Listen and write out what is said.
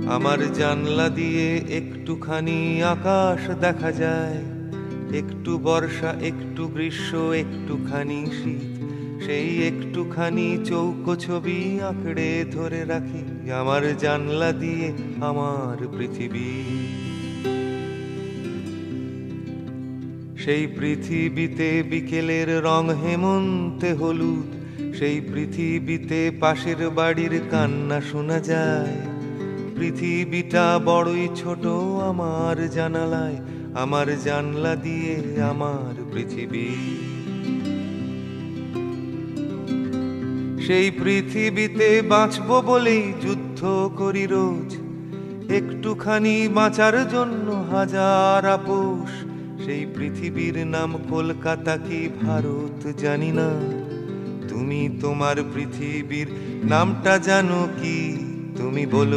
আমার জানলা দিয়ে একটুখানি আকাশ দেখা যায়, একটু বর্ষা, একটু গ্রীষ্ম, একটুখানি শীত। সেই একটুখানি চৌকো ছবি আঁকড়ে ধরে রাখি আমার জানলা দিয়ে আমার পৃথিবী। সেই পৃথিবীতে বিকেলের রং হেমন্তে হলুদ, সেই পৃথিবীতে পাশের বাড়ির কান্না শোনা যায়। পৃথিবীটা বড়ই ছোট আমার জানালায়, আমার জানলা দিয়ে আমার পৃথিবী। সেই পৃথিবীতে বাঁচবো বলেই যুদ্ধ করি রোজ, একটুখানি বাঁচার জন্য হাজার আপোষ। সেই পৃথিবীর নাম কলকাতা কি ভারত জানি না, তুমি তোমার পৃথিবীর নামটা জানো কি? তুমি বলবে।